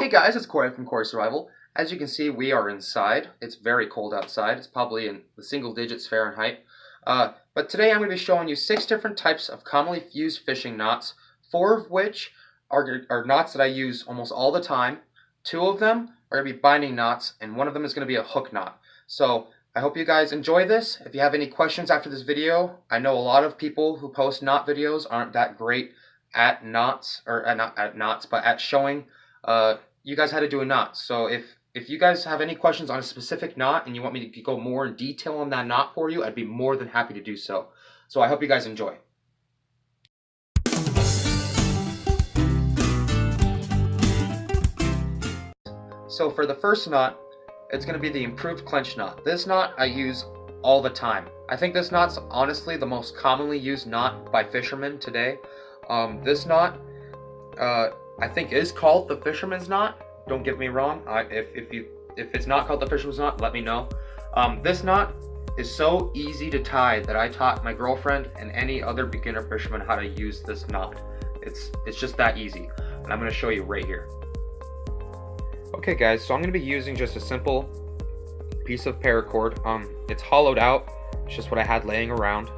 Hey guys, it's Corey from Corey Survival. As you can see, we are inside. It's very cold outside. It's probably in the single digits Fahrenheit. But today I'm going to be showing you 6 different types of commonly used fishing knots, 4 of which are knots that I use almost all the time. 2 of them are going to be binding knots, and 1 of them is going to be a hook knot. So I hope you guys enjoy this. If you have any questions after this video, I know a lot of people who post knot videos aren't that great at knots, or not at knots, but at showing you guys how to do a knot. So if you guys have any questions on a specific knot and you want me to go more in detail on that knot for you, I'd be more than happy to do so. So I hope you guys enjoy. So for the first knot, it's going to be the improved clench knot. This knot I use all the time. I think this knot's honestly the most commonly used knot by fishermen today. This knot I think is called the fisherman's knot. Don't get me wrong. If it's not called the fisherman's knot, let me know. This knot is so easy to tie that I taught my girlfriend and any other beginner fisherman how to use this knot. It's just that easy, and I'm going to show you right here. Okay guys, so I'm going to be using just a simple piece of paracord. It's hollowed out. It's just what I had laying around,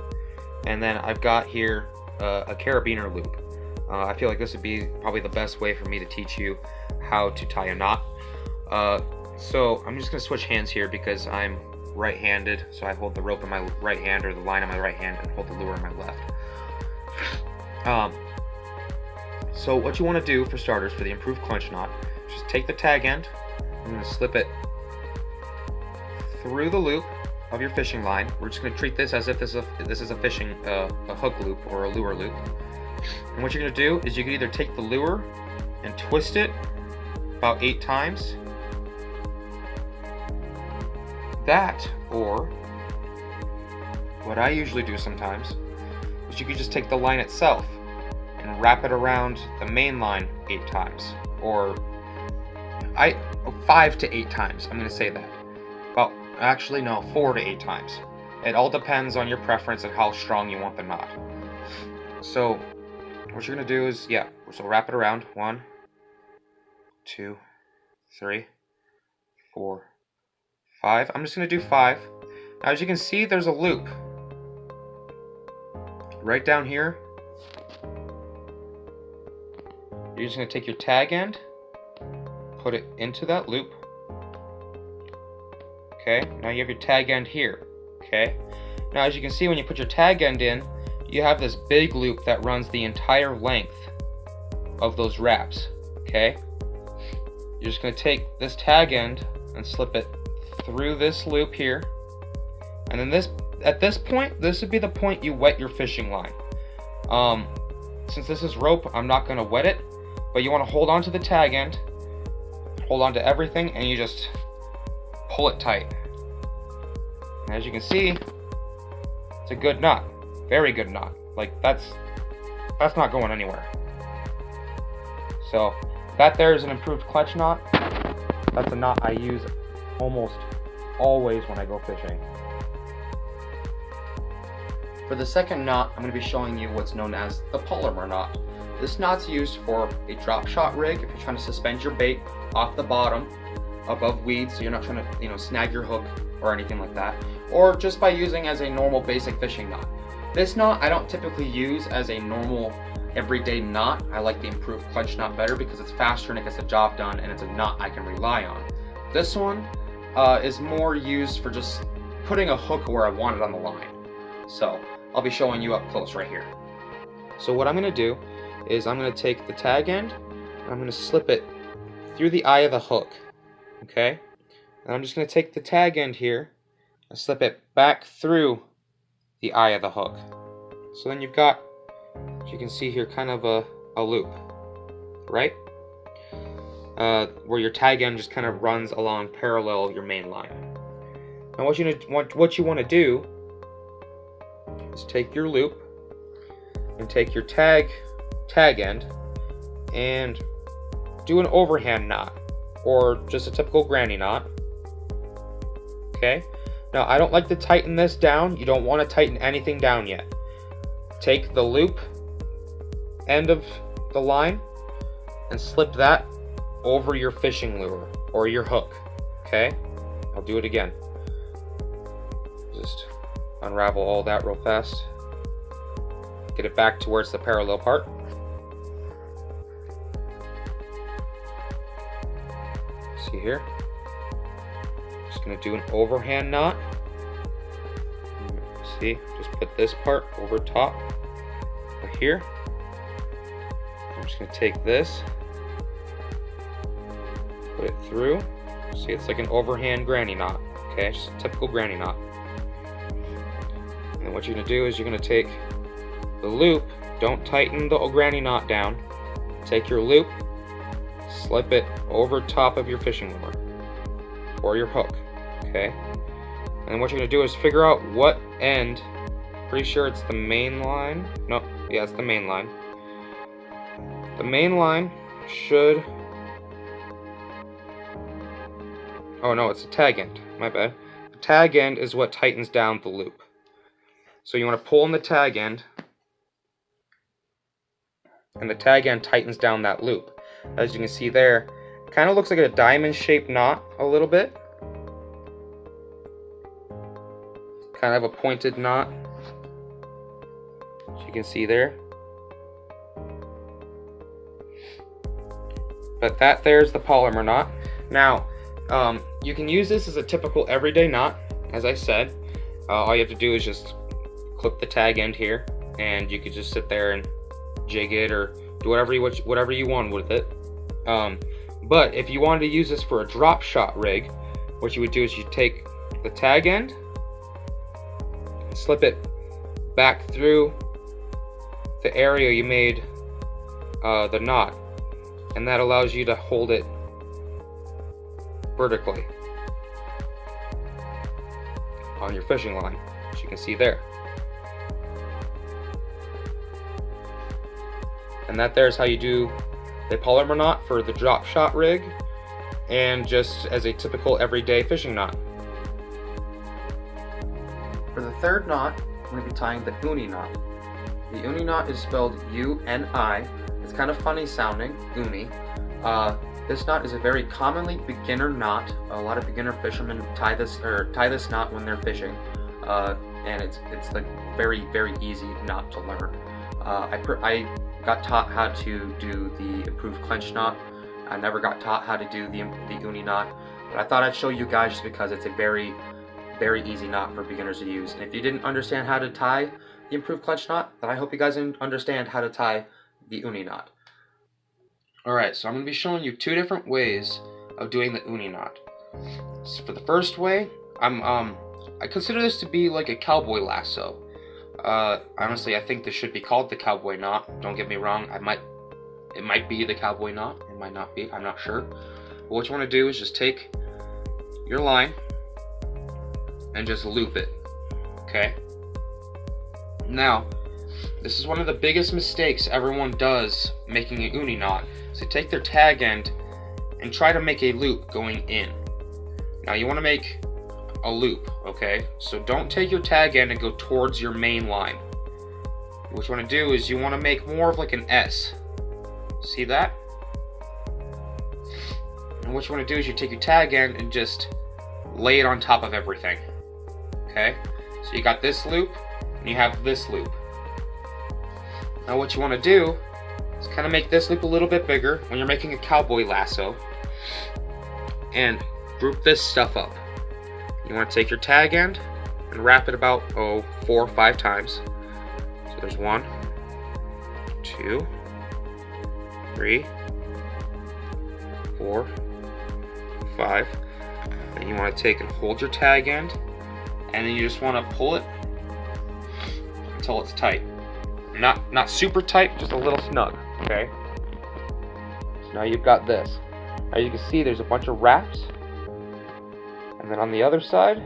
and then I've got here a carabiner loop. I feel like this would be probably the best way for me to teach you how to tie a knot. So I'm just going to switch hands here because I'm right-handed, so I hold the rope in my right hand or the line in my right hand and hold the lure in my left. So what you want to do for starters for the improved clench knot, just take the tag end. I'm going to slip it through the loop of your fishing line. We're just going to treat this as if this is a fishing a hook loop or a lure loop. And what you're going to do is you can either take the lure and twist it about 8 times. That, or what I usually do sometimes, is you can just take the line itself and wrap it around the main line 8 times. Or 5 to 8 times, I'm going to say that. Well, actually no, 4 to 8 times. It all depends on your preference and how strong you want the knot. So what you're going to do is, so wrap it around 1, 2, 3, 4, 5. I'm just going to do 5. Now as you can see, there's a loop right down here. You're just going to take your tag end, put it into that loop. Okay, now you have your tag end here. Okay, now as you can see, when you put your tag end in, you have this big loop that runs the entire length of those wraps. Okay, you're just going to take this tag end and slip it through this loop here, and then at this point, this would be the point you wet your fishing line. Since this is rope, I'm not going to wet it, but you want to hold on to the tag end, hold on to everything, and you just pull it tight. And as you can see, it's a good knot. Very good knot. Like that's not going anywhere. So that there is an improved clench knot. That's a knot I use almost always when I go fishing. For the second knot, I'm going to be showing you what's known as the Palomar knot. This knot's used for a drop shot rig if you're trying to suspend your bait off the bottom above weeds, so you're not trying to snag your hook or anything like that, or just by using as a normal basic fishing knot. This knot I don't typically use as a normal everyday knot. I like the improved clench knot better because it's faster and it gets the job done, and it's a knot I can rely on. This one is more used for just putting a hook where I want it on the line. So I'll be showing you up close right here. So what I'm going to do is I'm going to take the tag end and I'm going to slip it through the eye of the hook. Okay? And I'm just going to take the tag end here and slip it back through the eye of the hook. So then you've got, as you can see here, kind of a loop, right? Where your tag end just kind of runs along parallel your main line. Now what you want to do is take your loop and take your tag end and do an overhand knot, or just a typical granny knot. Okay? Now I don't like to tighten this down. You don't want to tighten anything down yet. Take the loop end of the line and slip that over your fishing lure or your hook. Okay? I'll do it again. Just unravel all that real fast. Get it back to where it's the parallel part. See here? Just gonna do an overhand knot. See, just put this part over top right here. I'm just gonna take this, put it through. See, it's like an overhand granny knot. Okay, just a typical granny knot. And then what you're gonna do is you're gonna take the loop. Don't tighten the granny knot down. Take your loop, slip it over top of your fishing lure or your hook. Okay. And what you're gonna do is figure out what end. Pretty sure it's the main line. No, yeah, it's the main line. The main line should. Oh no, it's the tag end. My bad. The tag end is what tightens down the loop. So you want to pull on the tag end, and the tag end tightens down that loop. As you can see there, it kind of looks like a diamond-shaped knot a little bit. Kind of a pointed knot, as you can see there. But that there's the Palomar knot. Now, you can use this as a typical everyday knot, as I said. All you have to do is just clip the tag end here, and you could just sit there and jig it or do whatever you want with it. But if you wanted to use this for a drop shot rig, what you would do is you take the tag end, slip it back through the area you made the knot, and that allows you to hold it vertically on your fishing line, as you can see there. And that there's how you do the Palomar knot for the drop shot rig, and just as a typical everyday fishing knot. For the third knot, I'm going to be tying the Umi knot. The Umi knot is spelled U-N-I. It's kind of funny sounding, Umi. This knot is a very commonly beginner knot. A lot of beginner fishermen tie this knot when they're fishing, and it's like very easy knot to learn. I got taught how to do the improved clench knot. I never got taught how to do the Umi knot, but I thought I'd show you guys just because it's a very easy knot for beginners to use. And if you didn't understand how to tie the improved clench knot, then I hope you guys understand how to tie the Umi knot. Alright, so I'm going to be showing you two different ways of doing the Umi knot. So for the first way, I consider this to be like a cowboy lasso. Honestly, I think this should be called the cowboy knot. Don't get me wrong, it might be the cowboy knot, it might not be, I'm not sure. But what you want to do is just take your line and just loop it, okay? Now, this is one of the biggest mistakes everyone does making an Umi knot. So take their tag end and try to make a loop going in. Now you want to make a loop, okay? So don't take your tag end and go towards your main line. What you want to do is you want to make more of like an S. See that? And what you want to do is you take your tag end and just lay it on top of everything. Okay? So you got this loop and you have this loop. Now what you want to do is kind of make this loop a little bit bigger when you're making a cowboy lasso, and group this stuff up. You want to take your tag end and wrap it about 4 or 5 times. So there's 1, 2, 3, 4, 5. Then you want to take and hold your tag end, and then you just want to pull it until it's tight. Not super tight, just a little snug, okay? So now you've got this. Now you can see there's a bunch of wraps, and then on the other side,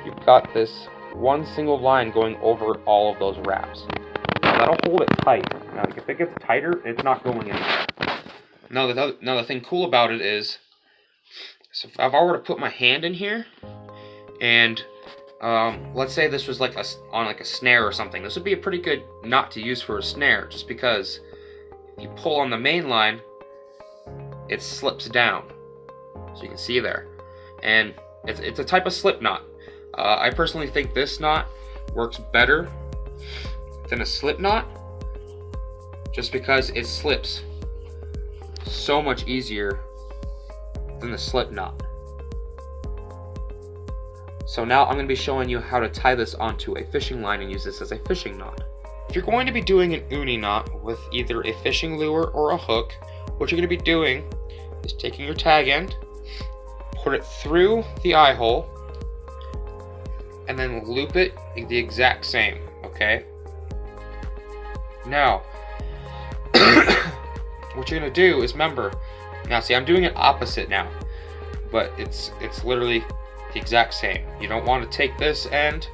you've got this one single line going over all of those wraps. Now that'll hold it tight. Now if it gets tighter, it's not going anywhere. Now the thing cool about it is, so if I were to put my hand in here, and let's say this was like on a snare or something, this would be a pretty good knot to use for a snare, just because if you pull on the main line, it slips down. So you can see there. And it's a type of slip knot. I personally think this knot works better than a slip knot, just because it slips so much easier than the slip knot. So now I'm going to be showing you how to tie this onto a fishing line and use this as a fishing knot. If you're going to be doing an uni knot with either a fishing lure or a hook, what you're going to be doing is taking your tag end, put it through the eye hole, and then loop it the exact same, okay? Now, what you're going to do is, remember, now see, I'm doing it opposite now, but it's literally the exact same. You don't want to take this end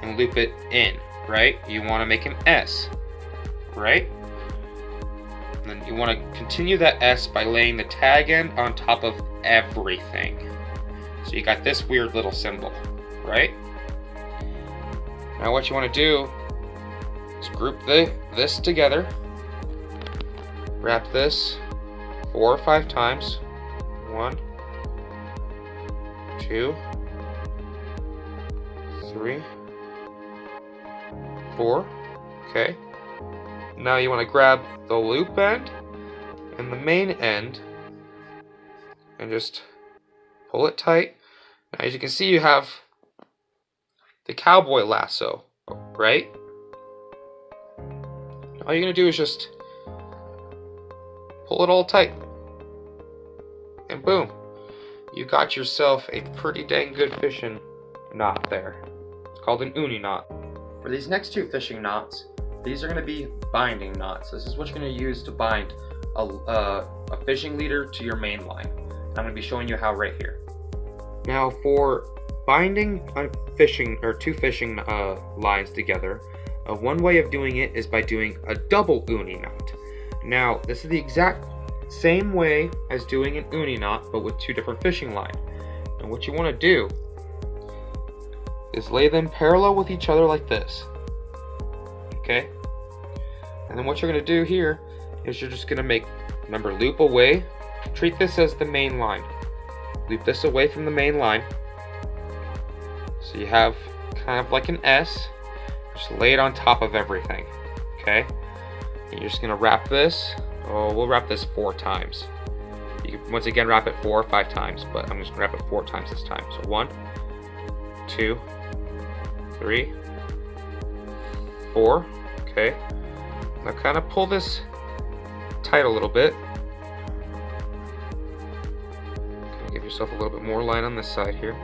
and loop it in, right? You want to make an S, right? And then you want to continue that S by laying the tag end on top of everything. So you got this weird little symbol, right? Now what you want to do is group this together, wrap this 4 or 5 times. 1, 2, 3, 4. Okay. Now you want to grab the loop end and the main end and just pull it tight. Now, as you can see, you have the cowboy lasso, right? All you're going to do is just pull it all tight. And boom. You got yourself a pretty dang good fishing knot there. It's called an uni knot. For these next 2 fishing knots, these are going to be binding knots. This is what you're going to use to bind a fishing leader to your main line. I'm going to be showing you how right here. Now for binding a fishing or 2 fishing lines together, one way of doing it is by doing a double uni knot. Now this is the exact same way as doing an uni knot, but with 2 different fishing lines. And what you want to do is lay them parallel with each other like this. Okay? And then what you're going to do here is you're just going to make, remember, loop away. Treat this as the main line. Loop this away from the main line. So you have kind of like an S. Just lay it on top of everything. Okay? And you're just going to wrap this. Oh, we'll wrap this 4 times. You can once again wrap it 4 or 5 times, but I'm just going to wrap it 4 times this time. So 1, 2, 3, 4. Okay. Now kind of pull this tight a little bit. Give yourself a little bit more line on this side here.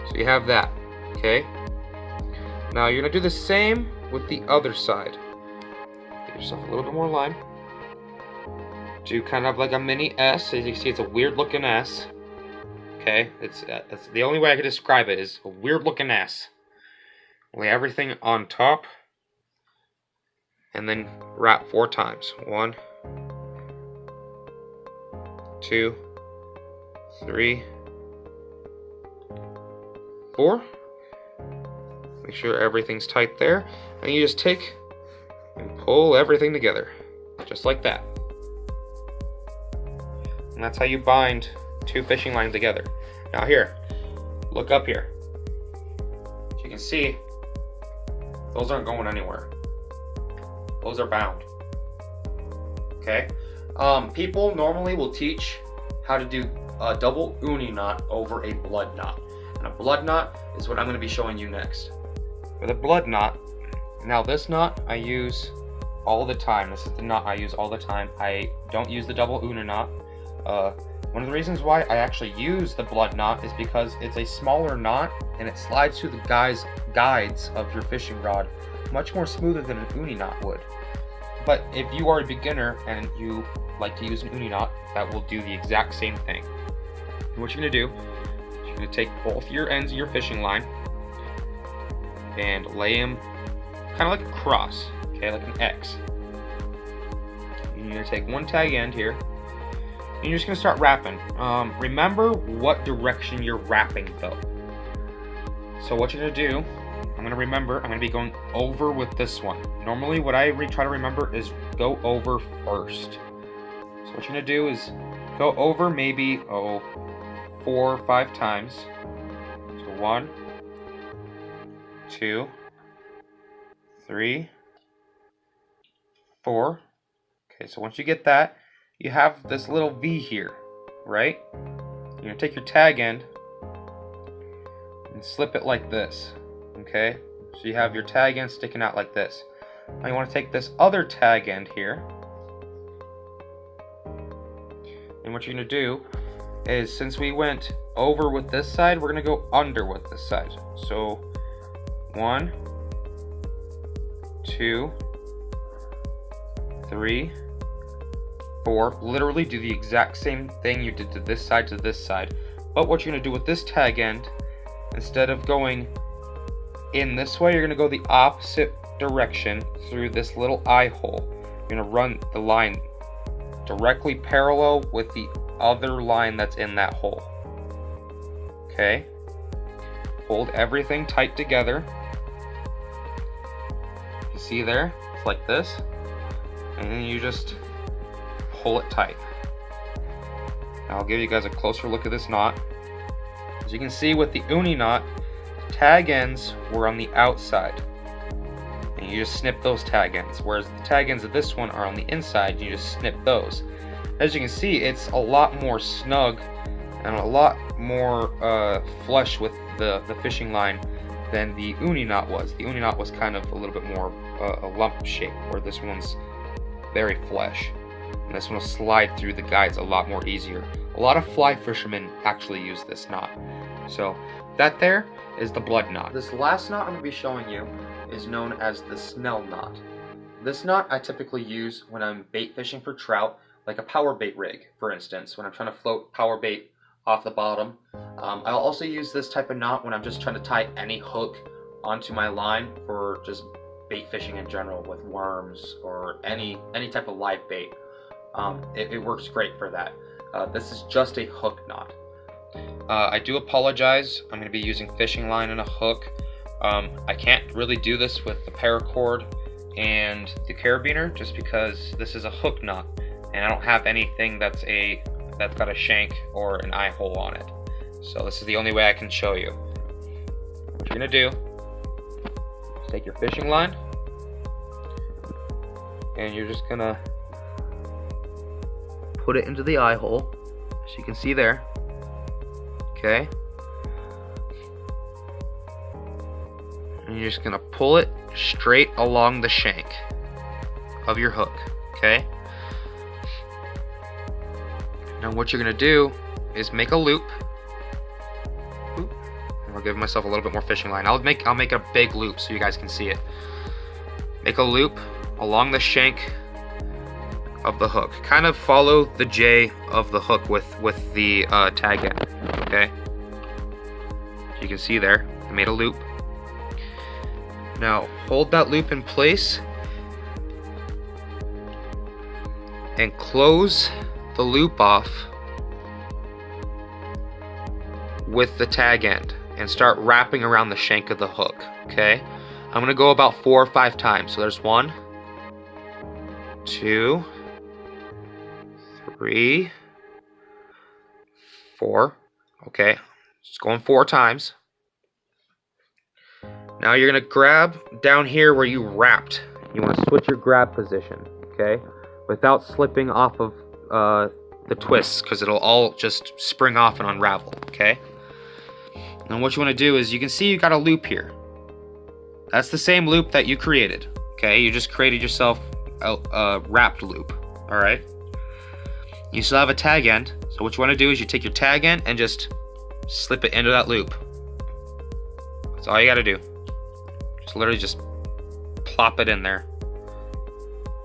So you have that. Okay. Now you're going to do the same with the other side. Give yourself a little bit more line. Do kind of like a mini S. As you can see, it's a weird looking S. Okay, it's the only way I could describe it is a weird looking S. Lay everything on top, and then wrap 4 times. 1, 2, 3, 4. Make sure everything's tight there, and you just take and pull everything together, just like that. And that's how you bind 2 fishing lines together. Now here, look up here. As you can see, those aren't going anywhere. Those are bound. Okay? People normally will teach how to do a double uni knot over a blood knot. And a blood knot is what I'm going to be showing you next. For the blood knot, now this knot I use all the time. This is the knot I use all the time. I don't use the double uni knot. One of the reasons why I actually use the blood knot is because it's a smaller knot and it slides through the guides of your fishing rod much more smoother than an uni knot would. But if you are a beginner and you like to use an uni knot, that will do the exact same thing. And what you're going to do is you're going to take both your ends of your fishing line and lay them kind of like a cross, okay, like an X. And you're going to take one tag end here. And you're just going to start wrapping. Remember what direction you're wrapping though. So what you're going to do, I'm going to be going over with this one. Normally what I try to remember is go over first. So what you're gonna do is go over maybe 4 or 5 times. So 1, 2, 3, 4. Okay, so once you get that, you have this little V here, right? You're gonna take your tag end and slip it like this, okay? So you have your tag end sticking out like this. Now you want to take this other tag end here, and what you're gonna do is, since we went over with this side, we're gonna go under with this side. So 1, 2, 3, 4. Literally do the exact same thing you did to this side, but what you're gonna do with this tag end, instead of going in this way, you're gonna go the opposite direction through this little eye hole. You're gonna run the line directly parallel with the other line that's in that hole. Okay? Hold everything tight together. You see there? It's like this. And then you just pull it tight. Now I'll give you guys a closer look at this knot. As you can see with the Umi knot, tag ends were on the outside. And you just snip those tag ends. Whereas the tag ends of this one are on the inside, you just snip those. As you can see, it's a lot more snug and a lot more flush with the fishing line than the Umi knot was. The Umi knot was kind of a little bit more a lump shape, where this one's very flush. And this one will slide through the guides a lot more easier. A lot of fly fishermen actually use this knot. So that there is the blood knot. This last knot I'm going to be showing you is known as the Snell Knot. This knot I typically use when I'm bait fishing for trout, like a power bait rig, for instance, when I'm trying to float power bait off the bottom. I'll also use this type of knot when I'm just trying to tie any hook onto my line for just bait fishing in general, with worms or any type of live bait. It works great for that. This is just a hook knot. I do apologize. I'm going to be using fishing line and a hook. I can't really do this with the paracord and the carabiner, just because this is a hook knot and I don't have anything that's got a shank or an eye hole on it. So this is the only way I can show you. What you're going to do is take your fishing line and you're just going to put it into the eye hole, as you can see there. Okay, and you're just gonna pull it straight along the shank of your hook. Okay, now what you're gonna do is make a loop. Oop. I'll give myself a little bit more fishing line. I'll make a big loop so you guys can see it. Make a loop along the shank of the hook. Kind of follow the J of the hook with the tag end. Okay, you can see there, I made a loop. Now hold that loop in place and close the loop off with the tag end and start wrapping around the shank of the hook. Okay, I'm gonna go about 4 or 5 times. So there's 1, 2, 3, 4. Okay, just going 4 times. Now you're gonna grab down here where you wrapped. You want to switch your grab position, okay, without slipping off of the twists, because it'll all just spring off and unravel. Okay. And what you want to do is, you can see you got a loop here. That's the same loop that you created. Okay, you just created yourself a wrapped loop. All right. You still have a tag end, so what you want to do is you take your tag end and just slip it into that loop. That's all you got to do. Just literally just plop it in there,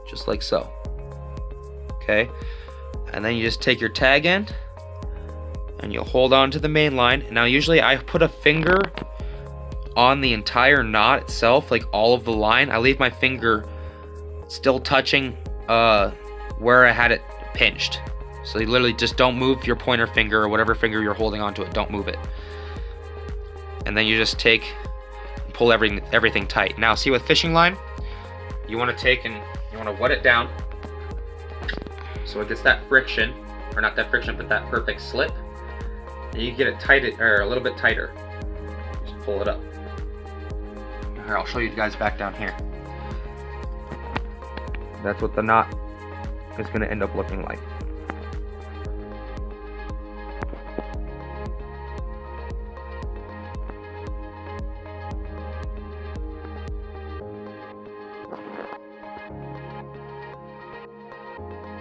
just like so. Okay, and then you just take your tag end and you'll hold on to the main line. Now usually I put a finger on the entire knot itself, like all of the line. I leave my finger still touching where I had it pinched. So you literally just don't move your pointer finger or whatever finger you're holding onto it. Don't move it. And then you just take and pull everything tight. Now see, with fishing line, you want to take and you want to wet it down so it gets that friction, or not that friction, but that perfect slip. And you get it tight, or a little bit tighter. Just pull it up. Here, I'll show you guys back down here. That's what the knot is going to end up looking like.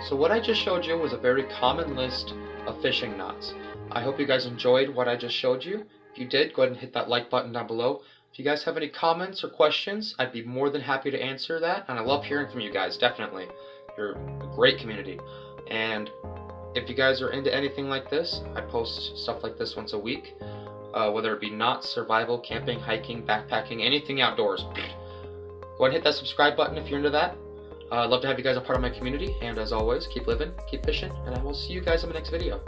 So what I just showed you was a very common list of fishing knots. I hope you guys enjoyed what I just showed you. If you did, go ahead and hit that like button down below. If you guys have any comments or questions, I'd be more than happy to answer that, and I love hearing from you guys, definitely. You're a great community. And if you guys are into anything like this, I post stuff like this once a week, whether it be knots, survival, camping, hiking, backpacking, anything outdoors. Go ahead and hit that subscribe button if you're into that. I'd love to have you guys a part of my community, and as always, keep living, keep fishing, and I will see you guys in the next video.